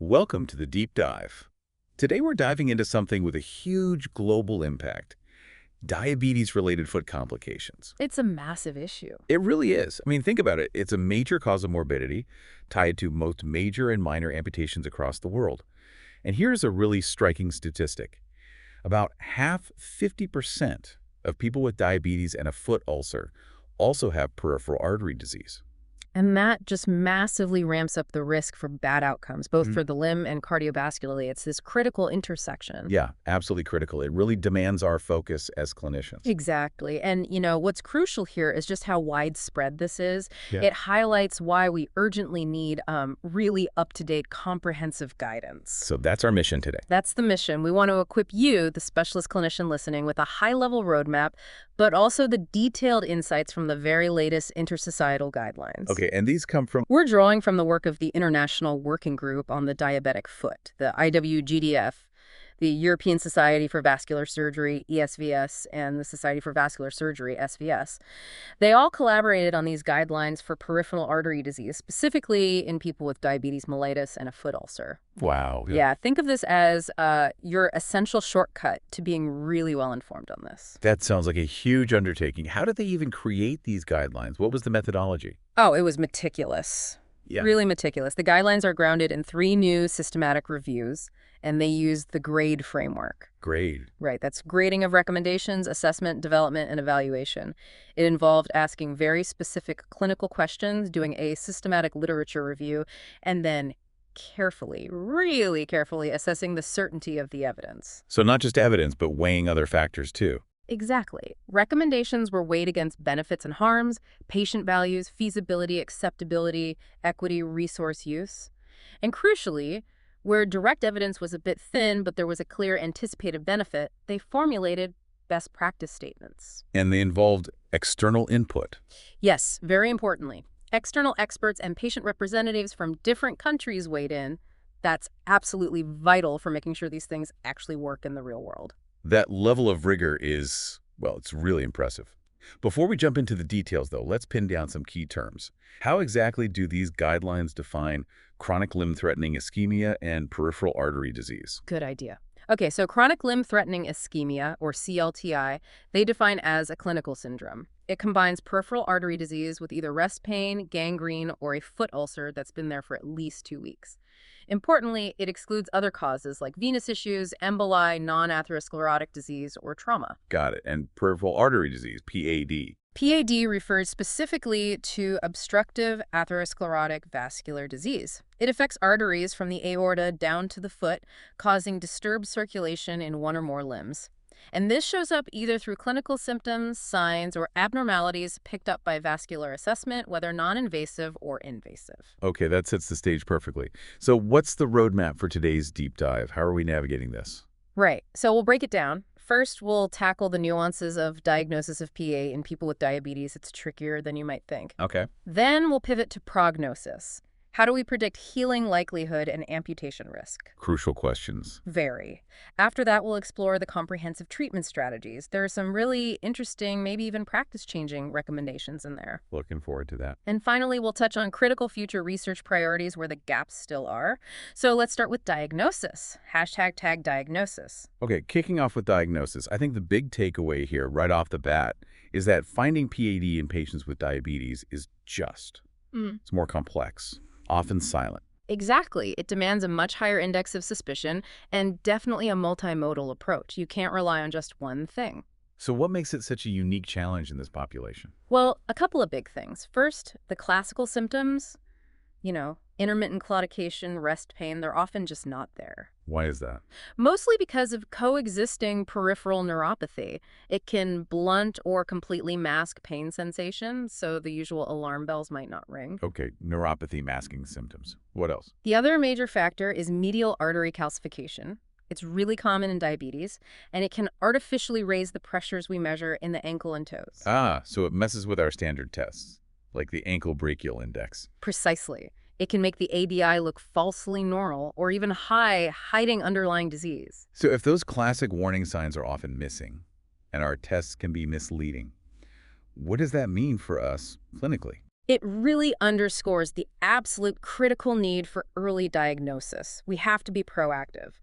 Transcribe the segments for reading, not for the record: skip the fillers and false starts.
Welcome to the Deep Dive. Today we're diving into something with a huge global impact, diabetes-related foot complications. It's a massive issue. It really is. I mean, think about it. It's a major cause of morbidity tied to most major and minor amputations across the world. And here's a really striking statistic. About half, 50% of people with diabetes and a foot ulcer also have peripheral artery disease. And that just massively ramps up the risk for bad outcomes, both for the limb and cardiovascularly. It's this critical intersection. Yeah, absolutely critical. It really demands our focus as clinicians. Exactly. And, what's crucial here is just how widespread this is. Yeah. It highlights why we urgently need really up-to-date, comprehensive guidance. So that's our mission today. That's the mission. We want to equip you, the specialist clinician listening, with a high-level roadmap, but also the detailed insights from the very latest intersocietal guidelines. Okay, and these come from... We're drawing from the work of the International Working Group on the Diabetic Foot, the IWGDF, the European Society for Vascular Surgery, ESVS, and the Society for Vascular Surgery, SVS. They all collaborated on these guidelines for peripheral artery disease, specifically in people with diabetes mellitus and a foot ulcer. Wow. Yeah, think of this as your essential shortcut to being really well informed on this. That sounds like a huge undertaking. How did they even create these guidelines? What was the methodology? Oh, it was meticulous. Yeah. Really meticulous. The guidelines are grounded in 3 new systematic reviews, and they use the GRADE framework. GRADE. Right, that's grading of recommendations, assessment, development, and evaluation. It involved asking very specific clinical questions, doing a systematic literature review, and then carefully, really carefully assessing the certainty of the evidence. So not just evidence, but weighing other factors too. Exactly. Recommendations were weighed against benefits and harms, patient values, feasibility, acceptability, equity, resource use. And crucially, where direct evidence was a bit thin, but there was a clear anticipated benefit, they formulated best practice statements. And they involved external input. Yes, very importantly. External experts and patient representatives from different countries weighed in. That's absolutely vital for making sure these things actually work in the real world. That level of rigor is, well, it's really impressive. Before we jump into the details, though, let's pin down some key terms. How exactly do these guidelines define chronic limb-threatening ischemia and peripheral artery disease? Good idea. Okay, so chronic limb-threatening ischemia, or CLTI, they define as a clinical syndrome. It combines peripheral artery disease with either rest pain, gangrene, or a foot ulcer that's been there for at least 2 weeks. Importantly, it excludes other causes like venous issues, emboli, non-atherosclerotic disease, or trauma. Got it. And peripheral artery disease, PAD. PAD refers specifically to obstructive atherosclerotic vascular disease. It affects arteries from the aorta down to the foot, causing disturbed circulation in one or more limbs. And this shows up either through clinical symptoms, signs, or abnormalities picked up by vascular assessment, whether non-invasive or invasive. Okay, that sets the stage perfectly. So what's the roadmap for today's deep dive? How are we navigating this? Right. So we'll break it down. First, we'll tackle the nuances of diagnosis of PA in people with diabetes. It's trickier than you might think. Okay. Then we'll pivot to prognosis. How do we predict healing likelihood and amputation risk? Crucial questions. Very. After that, we'll explore the comprehensive treatment strategies. There are some really interesting, maybe even practice-changing recommendations in there. Looking forward to that. And finally, we'll touch on critical future research priorities where the gaps still are. So let's start with diagnosis. #tag diagnosis. Okay, kicking off with diagnosis, I think the big takeaway here right off the bat is that finding PAD in patients with diabetes is it's more complex, often silent. Exactly. It demands a much higher index of suspicion and definitely a multimodal approach. You can't rely on just one thing. So what makes it such a unique challenge in this population? Well, a couple of big things. First, the classical symptoms, intermittent claudication, rest pain, they're often just not there. Why is that? Mostly because of coexisting peripheral neuropathy. It can blunt or completely mask pain sensation, so the usual alarm bells might not ring. Okay, neuropathy masking symptoms. What else? The other major factor is medial artery calcification. It's really common in diabetes, and it can artificially raise the pressures we measure in the ankle and toes. Ah, so it messes with our standard tests, like the ankle brachial index. Precisely. It can make the ADI look falsely normal or even high, hiding underlying disease. So if those classic warning signs are often missing and our tests can be misleading, what does that mean for us clinically? It really underscores the absolute critical need for early diagnosis. We have to be proactive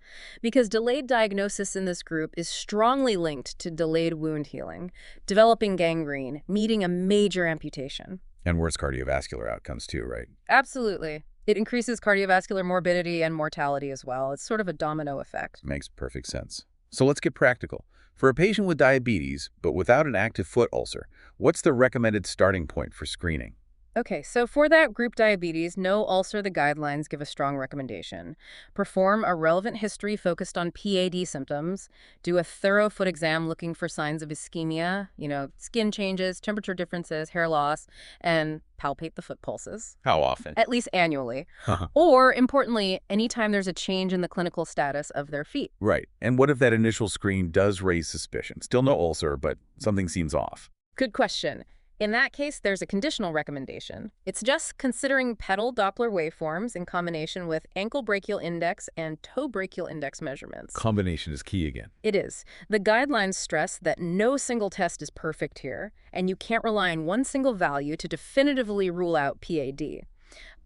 because delayed diagnosis in this group is strongly linked to delayed wound healing, developing gangrene, needing a major amputation. And worse cardiovascular outcomes too, right? Absolutely. It increases cardiovascular morbidity and mortality as well. It's sort of a domino effect. Makes perfect sense. So let's get practical. For a patient with diabetes, but without an active foot ulcer, what's the recommended starting point for screening? Okay, so for that group diabetes, no ulcer, the guidelines give a strong recommendation. Perform a relevant history focused on PAD symptoms. Do a thorough foot exam looking for signs of ischemia, skin changes, temperature differences, hair loss, and palpate the foot pulses, How often? at least annually. Or, importantly, anytime there's a change in the clinical status of their feet. Right. And what if that initial screen does raise suspicion? Still no ulcer, but something seems off. Good question. In that case, there's a conditional recommendation. It's just considering pedal Doppler waveforms in combination with ankle brachial index and toe brachial index measurements. Combination is key again. It is. The guidelines stress that no single test is perfect here, and you can't rely on one single value to definitively rule out PAD.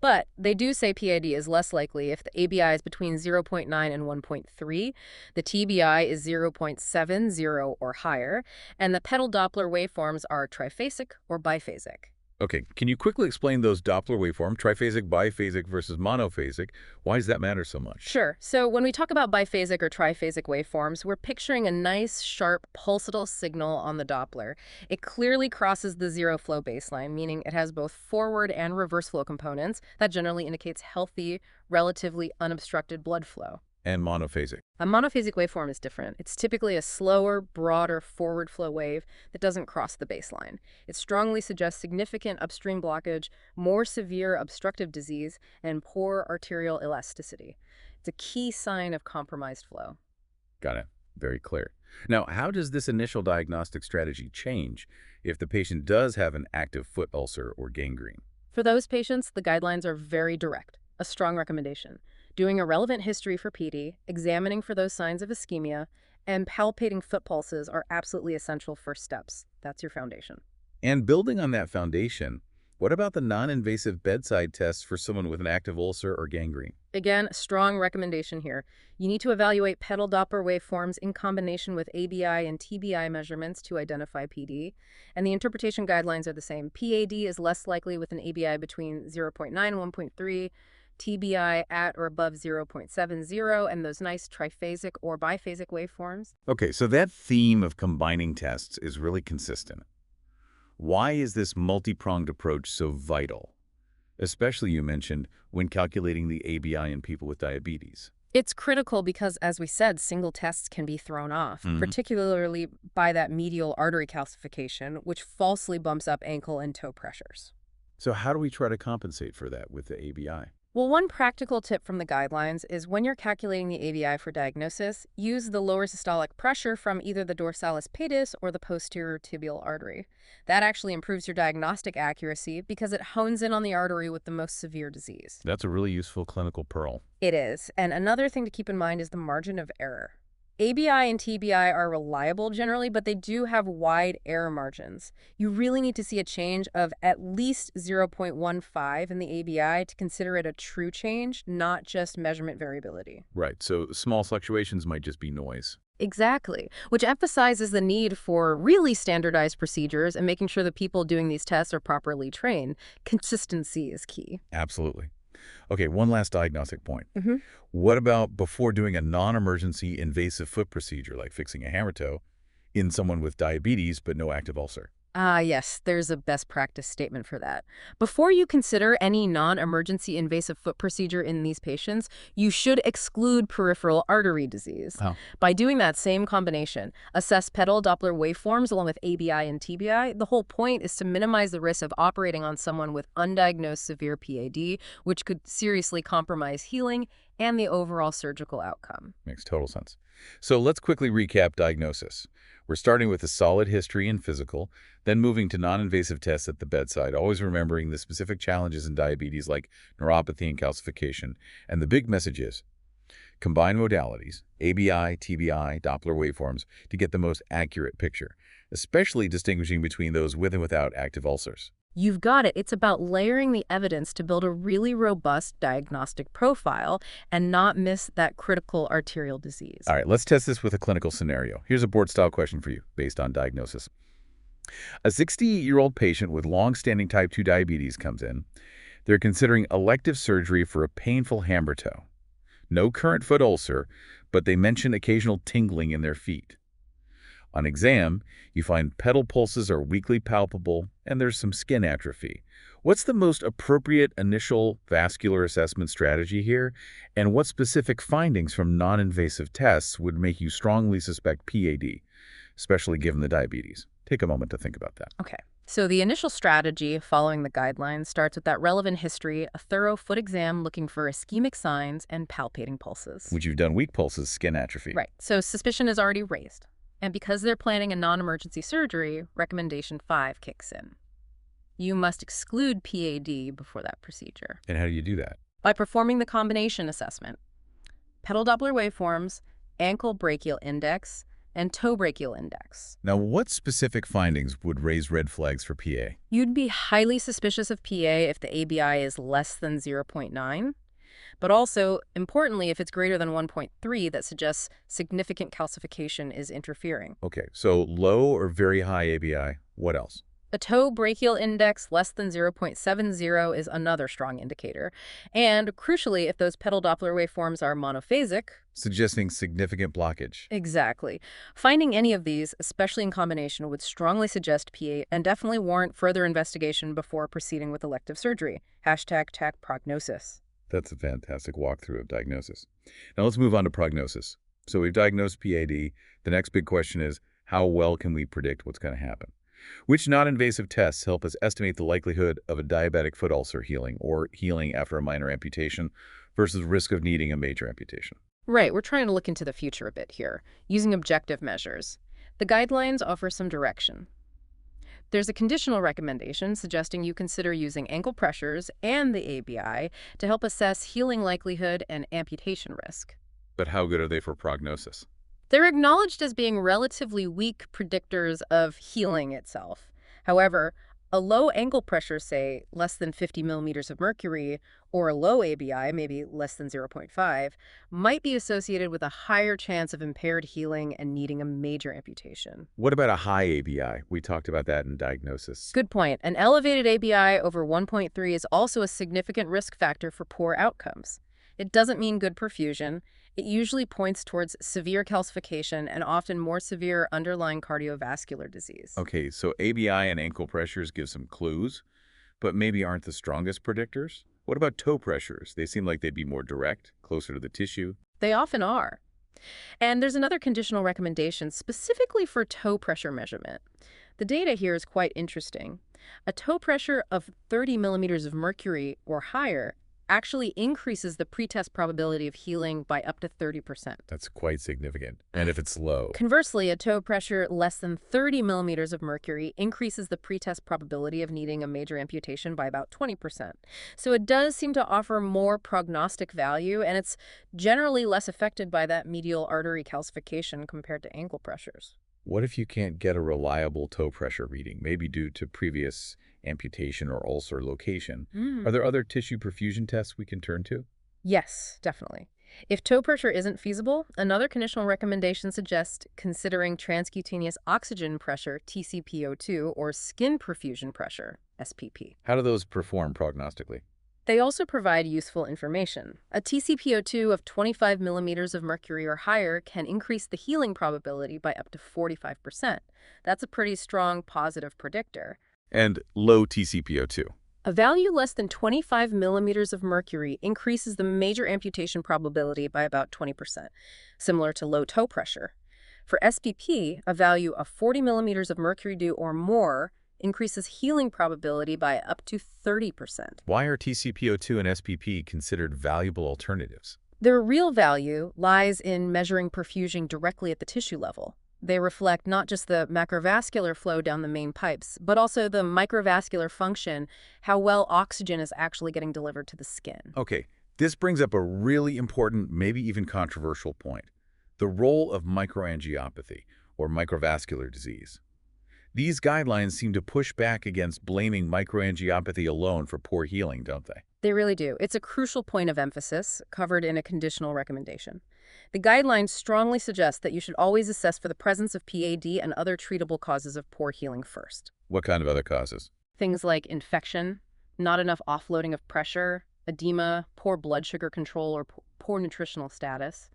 But they do say PAD is less likely if the ABI is between 0.9 and 1.3, the TBI is 0.70 or higher, and the pedal Doppler waveforms are triphasic or biphasic. Okay, can you quickly explain those Doppler waveform, triphasic, biphasic versus monophasic? Why does that matter so much? Sure. So when we talk about biphasic or triphasic waveforms, we're picturing a nice, sharp, pulsatile signal on the Doppler. It clearly crosses the zero flow baseline, meaning it has both forward and reverse flow components. That generally indicates healthy, relatively unobstructed blood flow. And monophasic. A monophasic waveform is different. It's typically a slower, broader forward flow wave that doesn't cross the baseline. It strongly suggests significant upstream blockage, more severe obstructive disease, and poor arterial elasticity. It's a key sign of compromised flow. Got it. Very clear. Now, how does this initial diagnostic strategy change if the patient does have an active foot ulcer or gangrene? For those patients, the guidelines are very direct. A strong recommendation. Doing a relevant history for PD, examining for those signs of ischemia, and palpating foot pulses are absolutely essential first steps. That's your foundation. And building on that foundation, what about the non-invasive bedside tests for someone with an active ulcer or gangrene? Again, a strong recommendation here. You need to evaluate pedal Doppler waveforms in combination with ABI and TBI measurements to identify PD. And the interpretation guidelines are the same. PAD is less likely with an ABI between 0.9 and 1.3, TBI at or above 0.70, and those nice triphasic or biphasic waveforms. Okay, so that theme of combining tests is really consistent. Why is this multi-pronged approach so vital? Especially, you mentioned, when calculating the ABI in people with diabetes. It's critical because, as we said, single tests can be thrown off, particularly by that medial artery calcification, which falsely bumps up ankle and toe pressures. So how do we try to compensate for that with the ABI? Well, one practical tip from the guidelines is when you're calculating the ABI for diagnosis, use the lower systolic pressure from either the dorsalis pedis or the posterior tibial artery. That actually improves your diagnostic accuracy because it hones in on the artery with the most severe disease. That's a really useful clinical pearl. It is. And another thing to keep in mind is the margin of error. ABI and TBI are reliable generally, but they do have wide error margins. You really need to see a change of at least 0.15 in the ABI to consider it a true change, not just measurement variability. Right, so small fluctuations might just be noise. Exactly, which emphasizes the need for really standardized procedures and making sure the people doing these tests are properly trained. Consistency is key. Absolutely. Okay, one last diagnostic point. What about before doing a non-emergency invasive foot procedure like fixing a hammer toe in someone with diabetes but no active ulcer? Yes, there's a best practice statement for that. Before you consider any non-emergency invasive foot procedure in these patients, you should exclude peripheral artery disease. By doing that same combination, assess pedal Doppler waveforms along with ABI and TBI. The whole point is to minimize the risk of operating on someone with undiagnosed severe PAD, which could seriously compromise healing and the overall surgical outcome. Makes total sense. So let's quickly recap diagnosis. We're starting with a solid history and physical, then moving to non-invasive tests at the bedside, always remembering the specific challenges in diabetes like neuropathy and calcification. And the big message is, combine modalities, ABI, TBI, Doppler waveforms, to get the most accurate picture, especially distinguishing between those with and without active ulcers. You've got it. It's about layering the evidence to build a really robust diagnostic profile and not miss that critical arterial disease. All right, let's test this with a clinical scenario. Here's a board-style question for you based on diagnosis. A 60-year-old patient with long-standing type 2 diabetes comes in. They're considering elective surgery for a painful hammer toe. No current foot ulcer, but they mention occasional tingling in their feet. On exam, you find pedal pulses are weakly palpable, and there's some skin atrophy. What's the most appropriate initial vascular assessment strategy here, and what specific findings from non-invasive tests would make you strongly suspect PAD, especially given the diabetes? Take a moment to think about that. Okay. So the initial strategy following the guidelines starts with that relevant history, a thorough foot exam looking for ischemic signs and palpating pulses. Which you've done weak pulses, skin atrophy. Right. So suspicion is already raised. And because they're planning a non-emergency surgery, recommendation 5 kicks in. You must exclude PAD before that procedure And how do you do that? by performing the combination assessment. Pedal Doppler waveforms, ankle brachial index, and toe brachial index. Now, what specific findings would raise red flags for PA? You'd be highly suspicious of PA if the ABI is less than 0.9, but also, importantly, if it's greater than 1.3, that suggests significant calcification is interfering. Okay, so low or very high ABI. What else? A toe brachial index less than 0.70 is another strong indicator. And crucially, if those pedal Doppler waveforms are monophasic, Suggesting significant blockage. exactly. Finding any of these, especially in combination, would strongly suggest PA and definitely warrant further investigation before proceeding with elective surgery. #TAC prognosis. That's a fantastic walkthrough of diagnosis. Now let's move on to prognosis. So we've diagnosed PAD. The next big question is, how well can we predict what's going to happen? Which non-invasive tests help us estimate the likelihood of a diabetic foot ulcer healing or healing after a minor amputation versus risk of needing a major amputation? Right, we're trying to look into the future a bit here, using objective measures. The guidelines offer some direction. There's a conditional recommendation suggesting you consider using ankle pressures and the ABI to help assess healing likelihood and amputation risk. But how good are they for prognosis? They're acknowledged as being relatively weak predictors of healing itself. However, a low ankle pressure, say less than 50 millimeters of mercury, or a low ABI, maybe less than 0.5, might be associated with a higher chance of impaired healing and needing a major amputation. What about a high ABI? We talked about that in diagnosis. Good point. An elevated ABI over 1.3 is also a significant risk factor for poor outcomes. It doesn't mean good perfusion. It usually points towards severe calcification and often more severe underlying cardiovascular disease. Okay, so ABI and ankle pressures give some clues, but maybe aren't the strongest predictors? What about toe pressures? They seem like they'd be more direct, closer to the tissue. They often are. And there's another conditional recommendation specifically for toe pressure measurement. The data here is quite interesting. A toe pressure of 30 millimeters of mercury or higher actually increases the pretest probability of healing by up to 30%. That's quite significant. And if it's low? Conversely, a toe pressure less than 30 millimeters of mercury increases the pretest probability of needing a major amputation by about 20%. So it does seem to offer more prognostic value, and it's generally less affected by that medial artery calcification compared to ankle pressures. What if you can't get a reliable toe pressure reading, maybe due to previous amputation or ulcer location? Are there other tissue perfusion tests we can turn to? Yes, definitely. If toe pressure isn't feasible, another conditional recommendation suggests considering transcutaneous oxygen pressure, TCPO2, or skin perfusion pressure, SPP. How do those perform prognostically? They also provide useful information. A TCPO2 of 25 millimeters of mercury or higher can increase the healing probability by up to 45%. That's a pretty strong positive predictor. And low TCPO2. A value less than 25 millimeters of mercury increases the major amputation probability by about 20%, similar to low toe pressure. For SPP, a value of 40 millimeters of mercury or more increases healing probability by up to 30%. Why are TCPO2 and SPP considered valuable alternatives? Their real value lies in measuring perfusion directly at the tissue level. They reflect not just the macrovascular flow down the main pipes, but also the microvascular function, how well oxygen is actually getting delivered to the skin. Okay, this brings up a really important, maybe even controversial point: the role of microangiopathy, or microvascular disease. These guidelines seem to push back against blaming microangiopathy alone for poor healing, don't they? They really do. It's a crucial point of emphasis covered in a conditional recommendation. The guidelines strongly suggest that you should always assess for the presence of PAD and other treatable causes of poor healing first. What kind of other causes? Things like infection, not enough offloading of pressure, edema, poor blood sugar control, or poor nutritional status.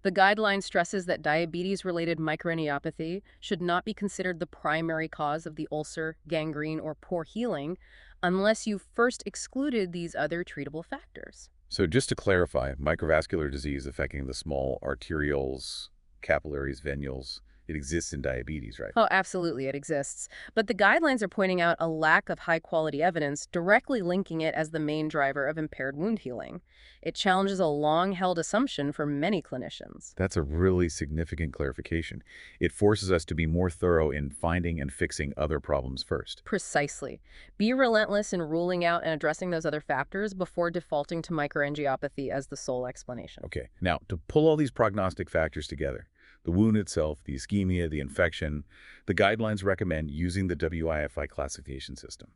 The guideline stresses that diabetes-related microangiopathy should not be considered the primary cause of the ulcer, gangrene, or poor healing unless you first excluded these other treatable factors. So just to clarify, microvascular disease affecting the small arterioles, capillaries, venules, it exists in diabetes, right? Oh, absolutely, it exists. But the guidelines are pointing out a lack of high-quality evidence directly linking it as the main driver of impaired wound healing. It challenges a long-held assumption for many clinicians. That's a really significant clarification. It forces us to be more thorough in finding and fixing other problems first. Precisely. Be relentless in ruling out and addressing those other factors before defaulting to microangiopathy as the sole explanation. Okay, now to pull all these prognostic factors together, the wound itself, the ischemia, the infection, the guidelines recommend using the WIFI classification system.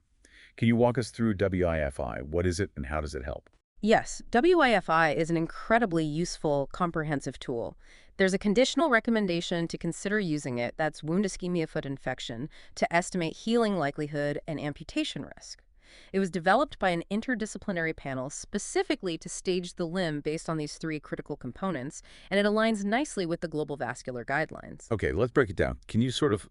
Can you walk us through WIFI? What is it and how does it help? Yes, WIFI is an incredibly useful, comprehensive tool. There's a conditional recommendation to consider using it, that's wound ischemia foot infection, to estimate healing likelihood and amputation risk. It was developed by an interdisciplinary panel specifically to stage the limb based on these three critical components, and it aligns nicely with the global vascular guidelines. Okay, let's break it down. Can you sort of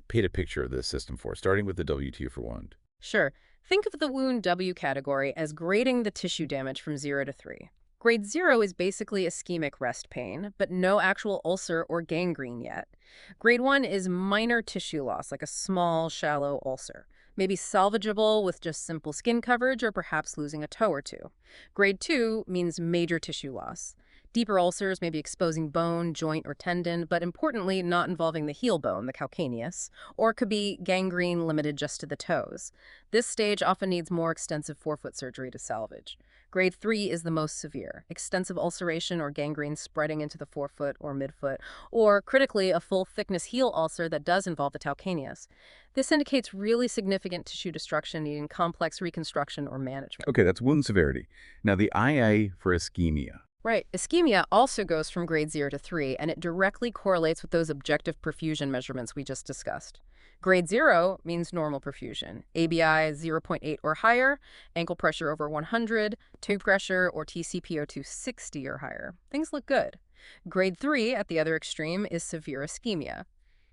paint a picture of this system for us, starting with the WTU for wound? Sure, think of the wound W category as grading the tissue damage from 0 to 3. Grade 0 is basically ischemic rest pain, but no actual ulcer or gangrene yet. Grade 1 is minor tissue loss, like a small, shallow ulcer. Maybe salvageable with just simple skin coverage or perhaps losing a toe or two. Grade 2 means major tissue loss. Deeper ulcers may be exposing bone, joint, or tendon, but importantly, not involving the heel bone, the calcaneus, or it could be gangrene limited just to the toes. This stage often needs more extensive forefoot surgery to salvage. Grade 3 is the most severe, extensive ulceration or gangrene spreading into the forefoot or midfoot, or critically, a full thickness heel ulcer that does involve the calcaneus. This indicates really significant tissue destruction needing complex reconstruction or management. Okay, that's wound severity. Now the IA for ischemia. Right. Ischemia also goes from grade 0 to 3, and it directly correlates with those objective perfusion measurements we just discussed. Grade 0 means normal perfusion. ABI 0.8 or higher, ankle pressure over 100, toe pressure or TCPO2 60 or higher. Things look good. Grade 3, at the other extreme, is severe ischemia.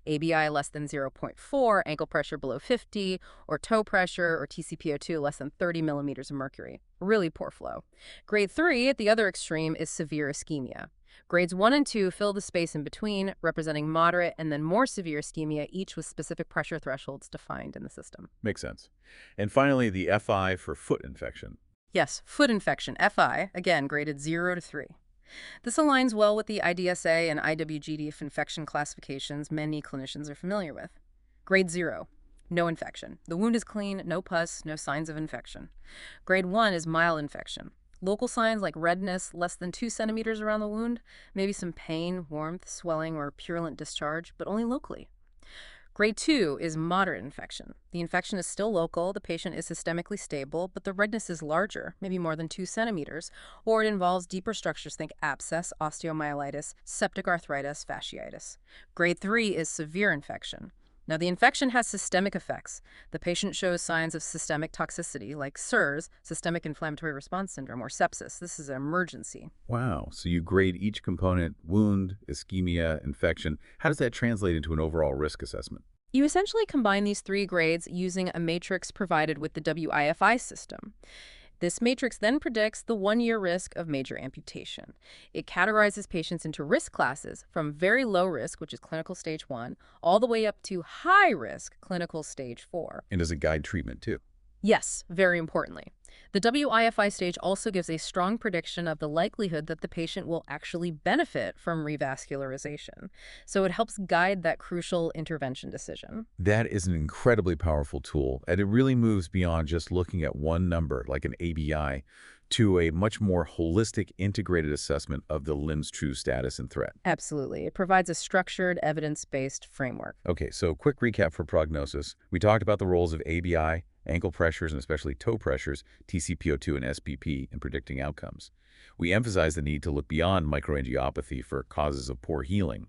ABI less than 0.4, ankle pressure below 50, or toe pressure or TCPO2 less than 30 millimeters of mercury. Really poor flow. Grade 3, at the other extreme, is severe ischemia. Grades 1 and 2 fill the space in between, representing moderate and then more severe ischemia, each with specific pressure thresholds defined in the system. Makes sense. And finally, the FI for foot infection. Yes, foot infection, FI, again, graded 0 to 3. This aligns well with the IDSA and IWGDF infection classifications many clinicians are familiar with. Grade 0, no infection. The wound is clean, no pus, no signs of infection. Grade 1 is mild infection. Local signs like redness less than 2 centimeters around the wound, maybe some pain, warmth, swelling, or purulent discharge, but only locally. Grade 2 is moderate infection. The infection is still local, the patient is systemically stable, but the redness is larger, maybe more than 2 centimeters, or it involves deeper structures, think abscess, osteomyelitis, septic arthritis, fasciitis. Grade 3 is severe infection. Now, the infection has systemic effects. The patient shows signs of systemic toxicity, like SIRS, systemic inflammatory response syndrome, or sepsis. This is an emergency. Wow. So you grade each component, wound, ischemia, infection. How does that translate into an overall risk assessment? You essentially combine these three grades using a matrix provided with the WIFI system. This matrix then predicts the 1-year risk of major amputation. It categorizes patients into risk classes from very low risk, which is clinical stage 1, all the way up to high risk, clinical stage 4. And does it guide treatment too? Yes, very importantly. The WIFI stage also gives a strong prediction of the likelihood that the patient will actually benefit from revascularization. So it helps guide that crucial intervention decision. That is an incredibly powerful tool, and it really moves beyond just looking at one number, like an ABI, to a much more holistic, integrated assessment of the limb's true status and threat. Absolutely. It provides a structured, evidence-based framework. Okay, so quick recap for prognosis. We talked about the roles of ABI, ankle pressures, and especially toe pressures, TCPO2 and SPP, in predicting outcomes. We emphasized the need to look beyond microangiopathy for causes of poor healing.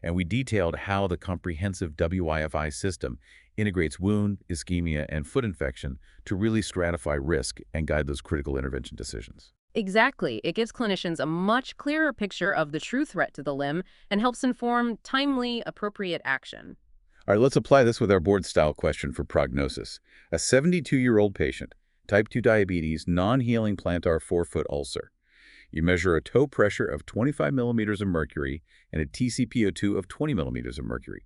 And we detailed how the comprehensive WIFI system integrates wound, ischemia, and foot infection to really stratify risk and guide those critical intervention decisions. Exactly. It gives clinicians a much clearer picture of the true threat to the limb and helps inform timely, appropriate action. All right, let's apply this with our board-style question for prognosis. A 72-year-old patient, type 2 diabetes, non-healing plantar forefoot ulcer. You measure a toe pressure of 25 millimeters of mercury and a TCPO2 of 20 millimeters of mercury.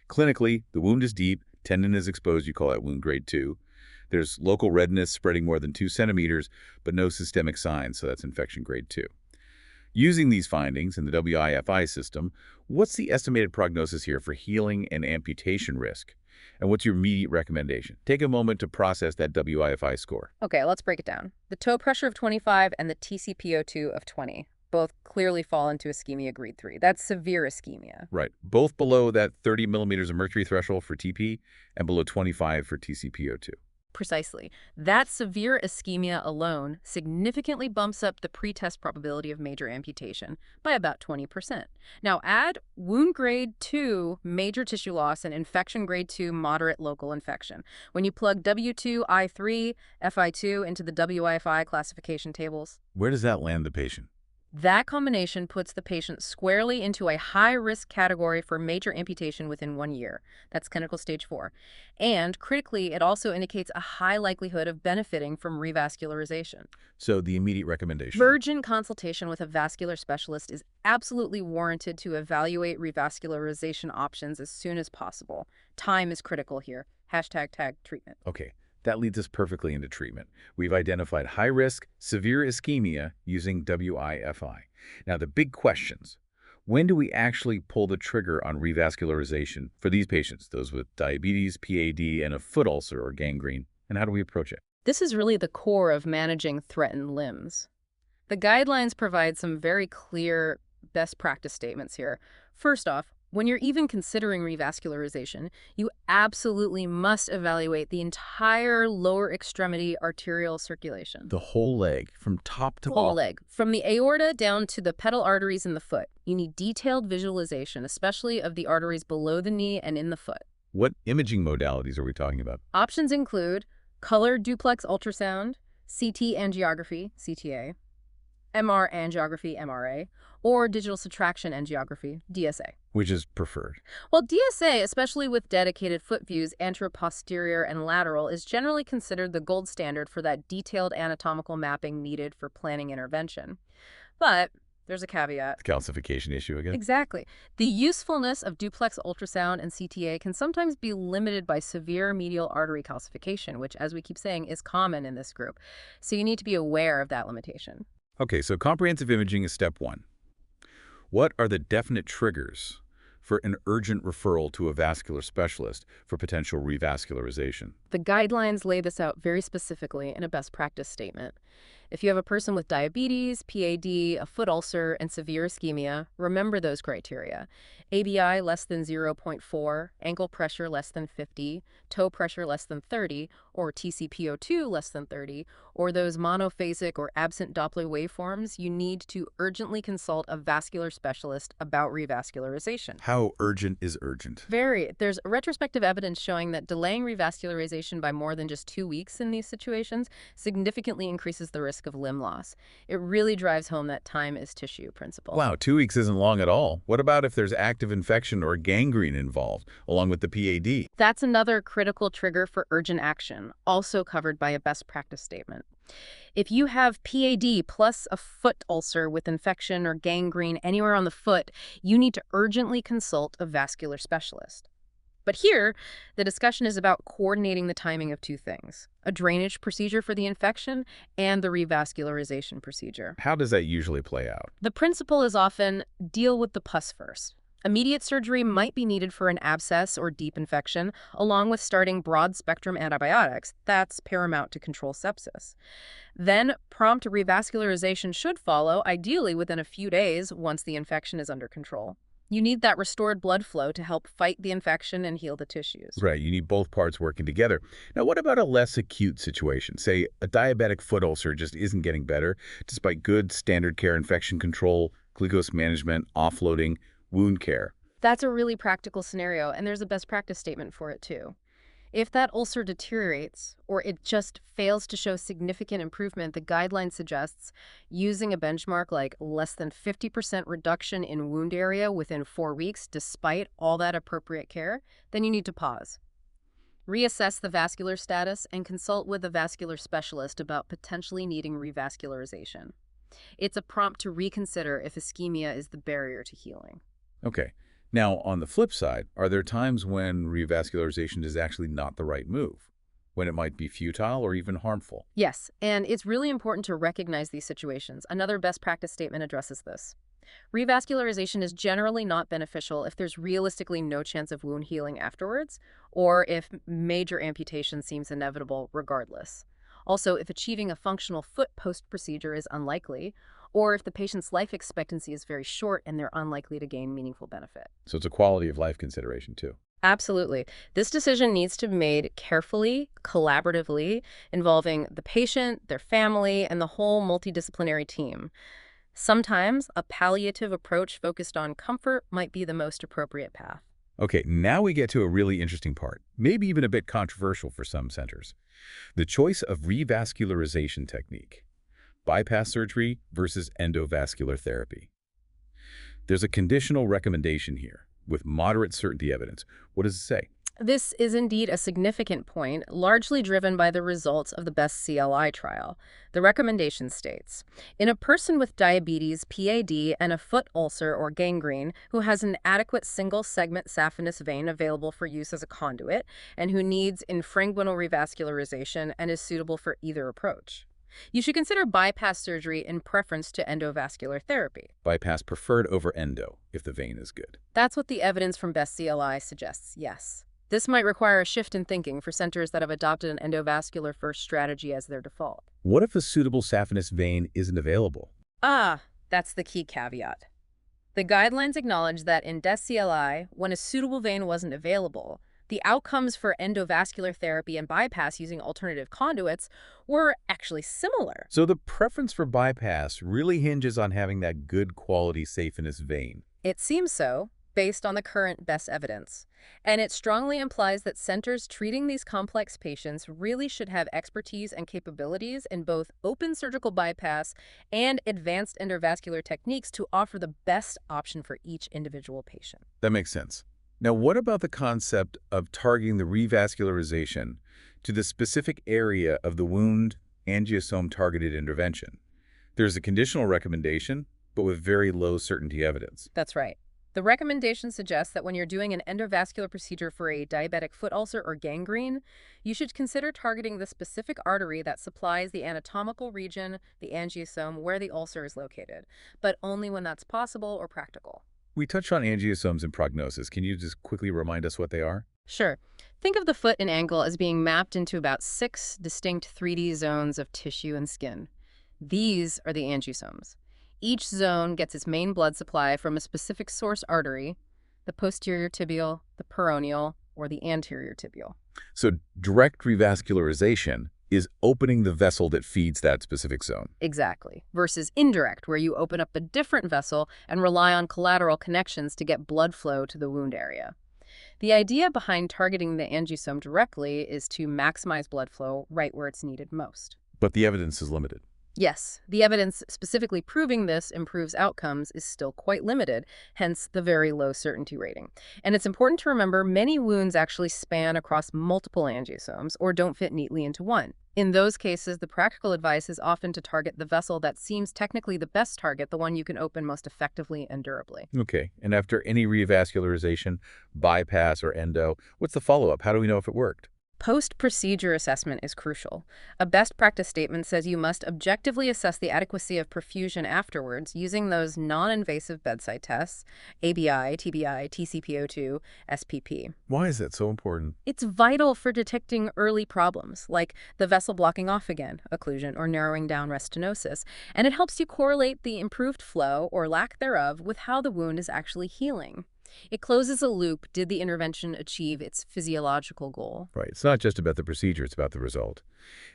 Clinically, the wound is deep, tendon is exposed, you call that wound grade 2. There's local redness spreading more than 2 centimeters, but no systemic signs, so that's infection grade 2. Using these findings in the WIFI system, what's the estimated prognosis here for healing and amputation risk? And what's your immediate recommendation? Take a moment to process that WIFI score. Okay, let's break it down. The toe pressure of 25 and the TCPO2 of 20 both clearly fall into ischemia grade 3. That's severe ischemia. Right. Both below that 30 millimeters of mercury threshold for TP and below 25 for TCPO2. Precisely. That severe ischemia alone significantly bumps up the pretest probability of major amputation by about 20%. Now add wound grade 2 major tissue loss and infection grade 2 moderate local infection. When you plug W2, I3, FI2 into the WIFI classification tables, Where does that land the patient? that combination puts the patient squarely into a high-risk category for major amputation within 1 year. That's clinical stage 4. And critically, it also indicates a high likelihood of benefiting from revascularization. So the immediate recommendation. Urgent consultation with a vascular specialist is absolutely warranted to evaluate revascularization options as soon as possible. Time is critical here. #tag treatment. Okay. That leads us perfectly into treatment. We've identified high-risk, severe ischemia using WIFI. Now, the big questions. When do we actually pull the trigger on revascularization for these patients, those with diabetes, PAD, and a foot ulcer or gangrene? And how do we approach it? This is really the core of managing threatened limbs. The guidelines provide some very clear best practice statements here. First off, when you're even considering revascularization, you absolutely must evaluate the entire lower extremity arterial circulation. The whole leg, from top to Whole bottom. leg. From the aorta down to the pedal arteries in the foot. You need detailed visualization, especially of the arteries below the knee and in the foot. What imaging modalities are we talking about? Options include color duplex ultrasound, CT angiography, CTA, MR angiography, MRA, or digital subtraction angiography, DSA. Which is preferred? Well, DSA, especially with dedicated foot views, anteroposterior and lateral, is generally considered the gold standard for that detailed anatomical mapping needed for planning intervention. But there's a caveat. The calcification issue again? Exactly. The usefulness of duplex ultrasound and CTA can sometimes be limited by severe medial artery calcification, which, as we keep saying, is common in this group. So you need to be aware of that limitation. Okay, so comprehensive imaging is step 1. What are the definite triggers for an urgent referral to a vascular specialist for potential revascularization? The guidelines lay this out very specifically in a best practice statement. If you have a person with diabetes, PAD, a foot ulcer, and severe ischemia, remember those criteria. ABI less than 0.4, ankle pressure less than 50, toe pressure less than 30, or TCPO2 less than 30, or those monophasic or absent Doppler waveforms, you need to urgently consult a vascular specialist about revascularization. How urgent is urgent? Very. There's retrospective evidence showing that delaying revascularization by more than just 2 weeks in these situations significantly increases the risk of limb loss. It really drives home that time is tissue principle. Wow, 2 weeks isn't long at all. What about if there's active infection or gangrene involved, along with the PAD? That's another critical trigger for urgent action, also covered by a best practice statement. If you have PAD plus a foot ulcer with infection or gangrene anywhere on the foot, you need to urgently consult a vascular specialist. But here, the discussion is about coordinating the timing of 2 things: a drainage procedure for the infection and the revascularization procedure. How does that usually play out? The principle is often deal with the pus first. Immediate surgery might be needed for an abscess or deep infection, along with starting broad-spectrum antibiotics. That's paramount to control sepsis. Then, prompt revascularization should follow, ideally within a few days once the infection is under control. You need that restored blood flow to help fight the infection and heal the tissues. Right, you need both parts working together. Now, what about a less acute situation? Say a diabetic foot ulcer just isn't getting better, despite good standard care infection control, glucose management, offloading, wound care. That's a really practical scenario, and there's a best practice statement for it too. If that ulcer deteriorates, or it just fails to show significant improvement, the guideline suggests using a benchmark like less than 50% reduction in wound area within 4 weeks despite all that appropriate care, then you need to pause. Reassess the vascular status and consult with a vascular specialist about potentially needing revascularization. It's a prompt to reconsider if ischemia is the barrier to healing. Okay. Now, on the flip side, are there times when revascularization is actually not the right move? When it might be futile or even harmful? Yes, and it's really important to recognize these situations. Another best practice statement addresses this. Revascularization is generally not beneficial if there's realistically no chance of wound healing afterwards, or if major amputation seems inevitable regardless. Also, if achieving a functional foot post-procedure is unlikely, or if the patient's life expectancy is very short and they're unlikely to gain meaningful benefit. So it's a quality of life consideration, too. Absolutely. This decision needs to be made carefully, collaboratively, involving the patient, their family, and the whole multidisciplinary team. Sometimes a palliative approach focused on comfort might be the most appropriate path. Okay, now we get to a really interesting part, maybe even a bit controversial for some centers. The choice of revascularization technique. Bypass surgery versus endovascular therapy. There's a conditional recommendation here with moderate certainty evidence. What does it say? This is indeed a significant point, largely driven by the results of the BEST CLI trial. The recommendation states, in a person with diabetes, PAD, and a foot ulcer or gangrene who has an adequate single-segment saphenous vein available for use as a conduit and who needs infrainguinal revascularization and is suitable for either approach, you should consider bypass surgery in preference to endovascular therapy. Bypass preferred over endo if the vein is good. That's what the evidence from BEST CLI suggests, yes. This might require a shift in thinking for centers that have adopted an endovascular-first strategy as their default. What if a suitable saphenous vein isn't available? That's the key caveat. The guidelines acknowledge that in BEST CLI, when a suitable vein wasn't available, the outcomes for endovascular therapy and bypass using alternative conduits were actually similar. So the preference for bypass really hinges on having that good quality saphenous vein. It seems so, based on the current BEST evidence. And it strongly implies that centers treating these complex patients really should have expertise and capabilities in both open surgical bypass and advanced endovascular techniques to offer the best option for each individual patient. That makes sense. Now, what about the concept of targeting the revascularization to the specific area of the wound angiosome-targeted intervention? There's a conditional recommendation, but with very low certainty evidence. That's right. The recommendation suggests that when you're doing an endovascular procedure for a diabetic foot ulcer or gangrene, you should consider targeting the specific artery that supplies the anatomical region, the angiosome, where the ulcer is located, but only when that's possible or practical. We touched on angiosomes and prognosis. Can you just quickly remind us what they are? Sure. Think of the foot and ankle as being mapped into about 6 distinct 3D zones of tissue and skin. These are the angiosomes. Each zone gets its main blood supply from a specific source artery, the posterior tibial, the peroneal, or the anterior tibial. So direct revascularization is opening the vessel that feeds that specific zone. Exactly. Versus indirect, where you open up a different vessel and rely on collateral connections to get blood flow to the wound area. The idea behind targeting the angiosome directly is to maximize blood flow right where it's needed most. But the evidence is limited. Yes, the evidence specifically proving this improves outcomes is still quite limited, hence the very low certainty rating. And it's important to remember many wounds actually span across multiple angiosomes or don't fit neatly into one. In those cases, the practical advice is often to target the vessel that seems technically the best target, the one you can open most effectively and durably. Okay, and after any revascularization, bypass, or endo, what's the follow-up? How do we know if it worked? Post-procedure assessment is crucial. A best practice statement says you must objectively assess the adequacy of perfusion afterwards using those non-invasive bedside tests, ABI, TBI, TCPO2, SPP. Why is that so important? It's vital for detecting early problems, like the vessel blocking off again, occlusion, or narrowing down restenosis, and it helps you correlate the improved flow, or lack thereof, with how the wound is actually healing. It closes a loop. Did the intervention achieve its physiological goal? Right. It's not just about the procedure, it's about the result.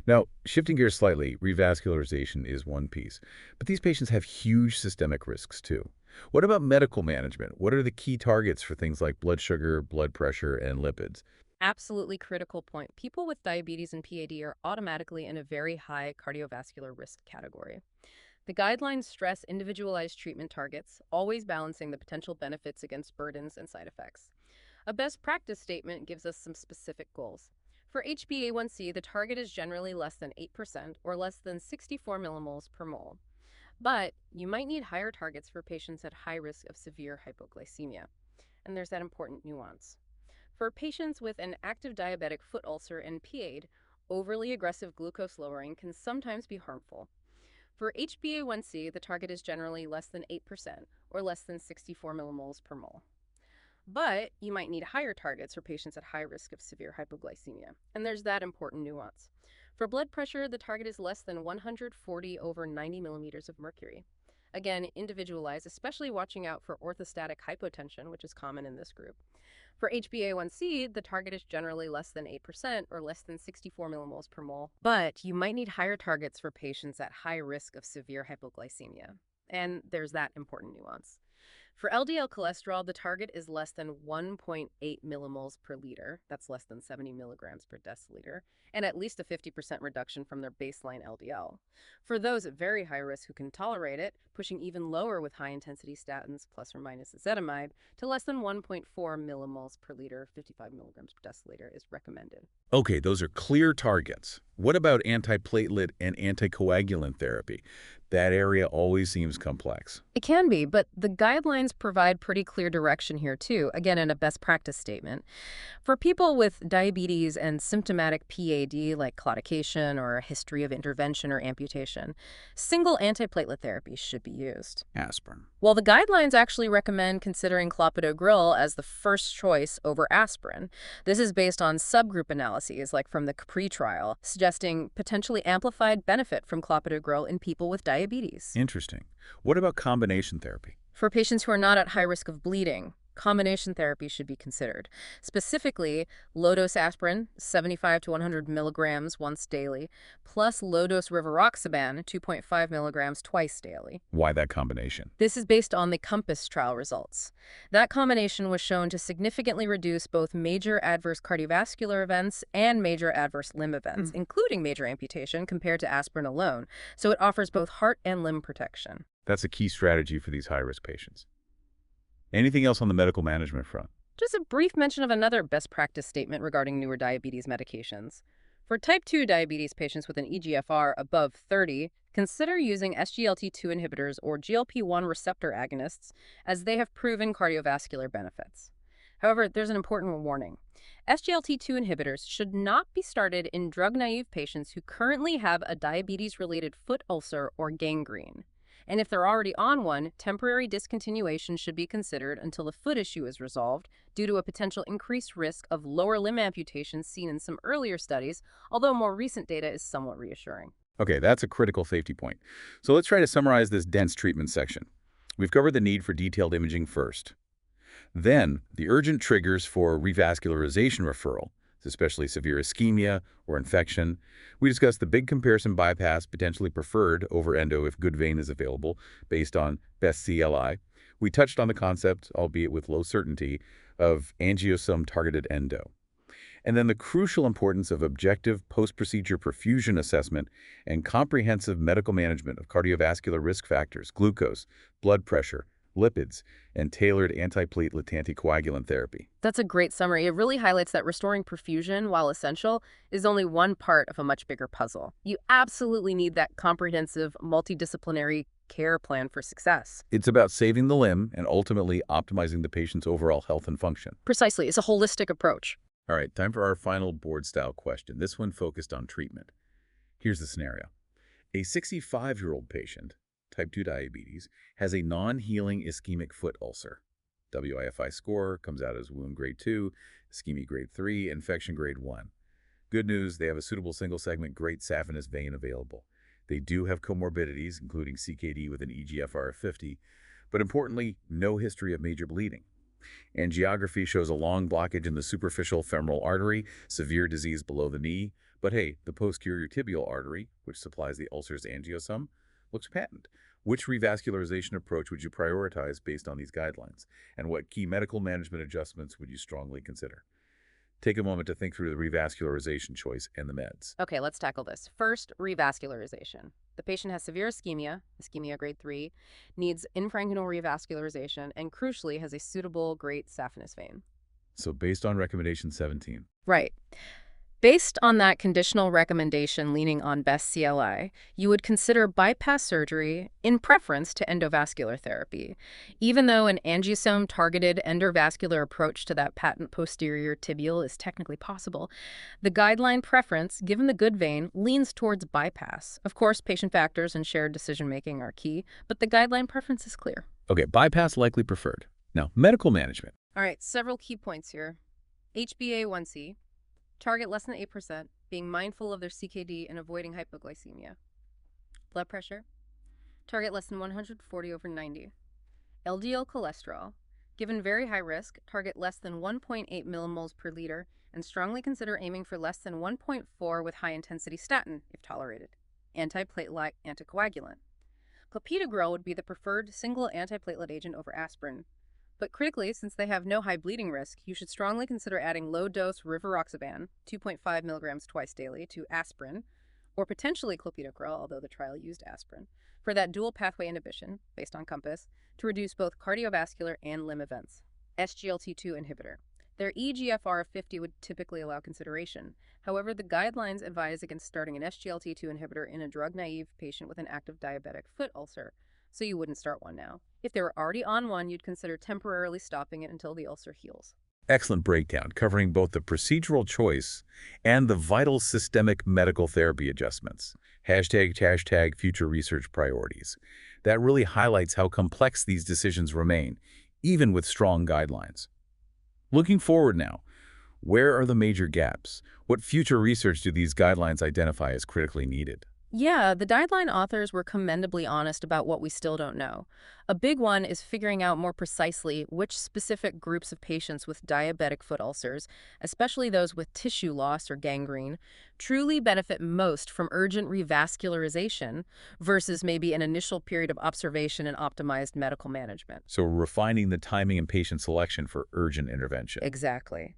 Now, shifting gears slightly, revascularization is one piece. But these patients have huge systemic risks too. What about medical management? What are the key targets for things like blood sugar, blood pressure, and lipids? Absolutely critical point. People with diabetes and PAD are automatically in a very high cardiovascular risk category. The guidelines stress individualized treatment targets, always balancing the potential benefits against burdens and side effects. A best practice statement gives us some specific goals. For HbA1c, the target is generally less than 8% or less than 64 millimoles per mole. But you might need higher targets for patients at high risk of severe hypoglycemia. And there's that important nuance. For patients with an active diabetic foot ulcer and PAD, overly aggressive glucose lowering can sometimes be harmful. For HbA1c, the target is generally less than 8% or less than 64 millimoles per mole. But you might need higher targets for patients at high risk of severe hypoglycemia. And there's that important nuance. For blood pressure, the target is less than 140 over 90 millimeters of mercury. Again, individualized, especially watching out for orthostatic hypotension, which is common in this group. For HbA1c, the target is generally less than 8% or less than 64 millimoles per mole, but you might need higher targets for patients at high risk of severe hypoglycemia. And there's that important nuance. For LDL cholesterol, the target is less than 1.8 millimoles per liter, that's less than 70 milligrams per deciliter, and at least a 50% reduction from their baseline LDL. For those at very high risk who can tolerate it, pushing even lower with high-intensity statins plus or minus ezetimibe to less than 1.4 millimoles per liter, 55 milligrams per deciliter is recommended. Okay, those are clear targets. What about antiplatelet and anticoagulant therapy? That area always seems complex. It can be, but the guidelines provide pretty clear direction here too, again in a best practice statement. For people with diabetes and symptomatic PAD like claudication or a history of intervention or amputation, single antiplatelet therapy should be used. Aspirin. While the guidelines actually recommend considering clopidogrel as the first choice over aspirin, this is based on subgroup analyses like from the Capri trial, suggesting potentially amplified benefit from clopidogrel in people with diabetes. Interesting. What about combination therapy? For patients who are not at high risk of bleeding, combination therapy should be considered. Specifically, low-dose aspirin, 75 to 100 milligrams once daily, plus low-dose rivaroxaban, 2.5 milligrams twice daily. Why that combination? This is based on the COMPASS trial results. That combination was shown to significantly reduce both major adverse cardiovascular events and major adverse limb events, including major amputation, compared to aspirin alone. So it offers both heart and limb protection. That's a key strategy for these high-risk patients. Anything else on the medical management front? Just a brief mention of another best practice statement regarding newer diabetes medications. For type 2 diabetes patients with an eGFR above 30, consider using SGLT2 inhibitors or GLP-1 receptor agonists as they have proven cardiovascular benefits. However, there's an important warning. SGLT2 inhibitors should not be started in drug-naive patients who currently have a diabetes-related foot ulcer or gangrene. And if they're already on one, temporary discontinuation should be considered until the foot issue is resolved due to a potential increased risk of lower limb amputations seen in some earlier studies, although more recent data is somewhat reassuring. Okay, that's a critical safety point. So let's try to summarize this dense treatment section. We've covered the need for detailed imaging first. Then, the urgent triggers for revascularization referral, especially severe ischemia or infection. We discussed the big comparison bypass potentially preferred over endo if good vein is available based on best CLI. We touched on the concept, albeit with low certainty, of angiosome-targeted endo. And then the crucial importance of objective post-procedure perfusion assessment and comprehensive medical management of cardiovascular risk factors, glucose, blood pressure, lipids, and tailored antiplatelet anticoagulant therapy. That's a great summary. It really highlights that restoring perfusion, while essential, is only one part of a much bigger puzzle. You absolutely need that comprehensive, multidisciplinary care plan for success. It's about saving the limb and ultimately optimizing the patient's overall health and function. Precisely. It's a holistic approach. All right, time for our final board-style question. This one focused on treatment. Here's the scenario. A 65-year-old patient, type 2 diabetes, has a non-healing ischemic foot ulcer. WIFI score comes out as wound grade 2, ischemia grade 3, infection grade 1. Good news, they have a suitable single-segment great saphenous vein available. They do have comorbidities, including CKD with an eGFR of 50, but importantly, no history of major bleeding. Angiography shows a long blockage in the superficial femoral artery, severe disease below the knee, but hey, the posterior tibial artery, which supplies the ulcer's angiosum, looks patent. Which revascularization approach would you prioritize based on these guidelines? And what key medical management adjustments would you strongly consider? Take a moment to think through the revascularization choice and the meds. Okay, let's tackle this. First, revascularization. The patient has severe ischemia, ischemia grade 3, needs infrainguinal revascularization, and crucially has a suitable great saphenous vein. So based on recommendation 17. Right. Based on that conditional recommendation leaning on best CLI, you would consider bypass surgery in preference to endovascular therapy. Even though an angiosome-targeted endovascular approach to that patent posterior tibial is technically possible, the guideline preference, given the good vein, leans towards bypass. Of course, patient factors and shared decision-making are key, but the guideline preference is clear. Okay, bypass likely preferred. Now, medical management. All right, several key points here. HbA1c. Target less than 8%, being mindful of their CKD and avoiding hypoglycemia. Blood pressure. Target less than 140/90. LDL cholesterol. Given very high risk, target less than 1.8 millimoles per liter and strongly consider aiming for less than 1.4 with high-intensity statin, if tolerated. Antiplatelet anticoagulant. Clopidogrel would be the preferred single antiplatelet agent over aspirin. But critically, since they have no high bleeding risk, you should strongly consider adding low-dose rivaroxaban, 2.5 milligrams twice daily, to aspirin, or potentially clopidogrel, although the trial used aspirin, for that dual pathway inhibition, based on COMPASS, to reduce both cardiovascular and limb events. SGLT2 inhibitor. Their eGFR of 50 would typically allow consideration. However, the guidelines advise against starting an SGLT2 inhibitor in a drug-naive patient with an active diabetic foot ulcer, so you wouldn't start one now. If they were already on one, you'd consider temporarily stopping it until the ulcer heals. Excellent breakdown, covering both the procedural choice and the vital systemic medical therapy adjustments. Hashtag future research priorities. That really highlights how complex these decisions remain, even with strong guidelines. Looking forward now, where are the major gaps? What future research do these guidelines identify as critically needed? Yeah, the guideline authors were commendably honest about what we still don't know. A big one is figuring out more precisely which specific groups of patients with diabetic foot ulcers, especially those with tissue loss or gangrene, truly benefit most from urgent revascularization versus maybe an initial period of observation and optimized medical management. So refining the timing and patient selection for urgent intervention. Exactly.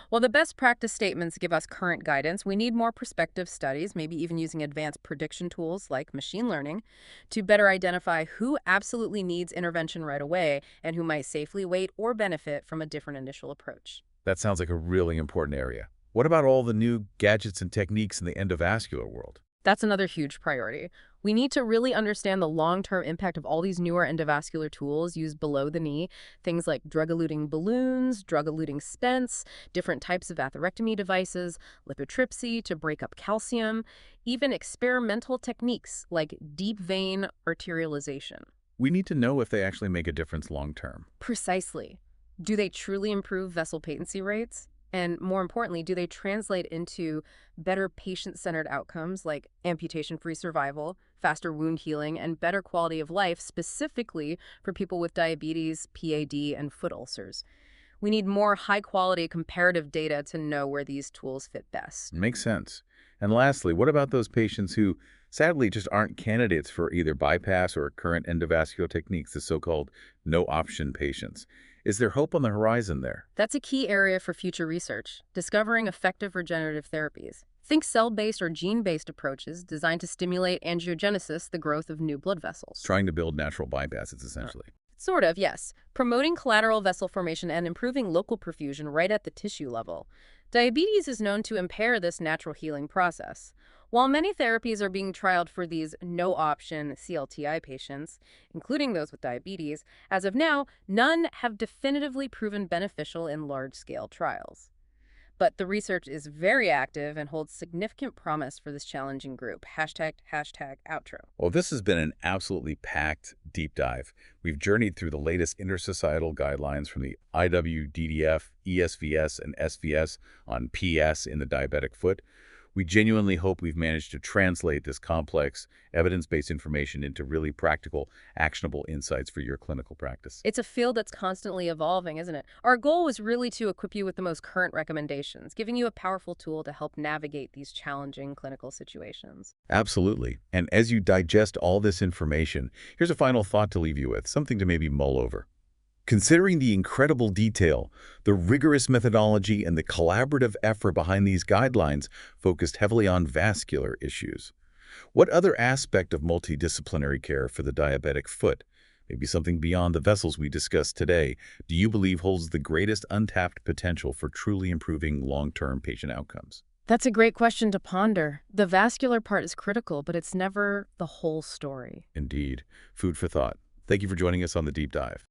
While the best practice statements give us current guidance, we need more prospective studies, maybe even using advanced prediction tools like machine learning, to better identify who absolutely needs intervention right away and who might safely wait or benefit from a different initial approach. That sounds like a really important area. What about all the new gadgets and techniques in the endovascular world? That's another huge priority. We need to really understand the long-term impact of all these newer endovascular tools used below the knee, things like drug-eluting balloons, drug-eluting stents, different types of atherectomy devices, lithotripsy to break up calcium, even experimental techniques like deep vein arterialization. We need to know if they actually make a difference long term. Precisely. Do they truly improve vessel patency rates? And more importantly, do they translate into better patient-centered outcomes like amputation-free survival, faster wound healing, and better quality of life specifically for people with diabetes, PAD, and foot ulcers? We need more high-quality comparative data to know where these tools fit best. Makes sense. And lastly, what about those patients who sadly just aren't candidates for either bypass or current endovascular techniques, the so-called no-option patients? Is there hope on the horizon there? That's a key area for future research, discovering effective regenerative therapies. Think cell-based or gene-based approaches designed to stimulate angiogenesis, the growth of new blood vessels. Trying to build natural bypasses, essentially. Sort of, yes. Promoting collateral vessel formation and improving local perfusion right at the tissue level. Diabetes is known to impair this natural healing process. While many therapies are being trialed for these no-option CLTI patients, including those with diabetes, as of now, none have definitively proven beneficial in large-scale trials. But the research is very active and holds significant promise for this challenging group. Hashtag outro. Well, this has been an absolutely packed deep dive. We've journeyed through the latest intersocietal guidelines from the IWGDF, ESVS, and SVS on PS in the diabetic foot. We genuinely hope we've managed to translate this complex, evidence-based information into really practical, actionable insights for your clinical practice. It's a field that's constantly evolving, isn't it? Our goal was really to equip you with the most current recommendations, giving you a powerful tool to help navigate these challenging clinical situations. Absolutely. And as you digest all this information, here's a final thought to leave you with, something to maybe mull over. Considering the incredible detail, the rigorous methodology, and the collaborative effort behind these guidelines focused heavily on vascular issues, what other aspect of multidisciplinary care for the diabetic foot, maybe something beyond the vessels we discussed today, do you believe holds the greatest untapped potential for truly improving long-term patient outcomes? That's a great question to ponder. The vascular part is critical, but it's never the whole story. Indeed. Food for thought. Thank you for joining us on the Deep Dive.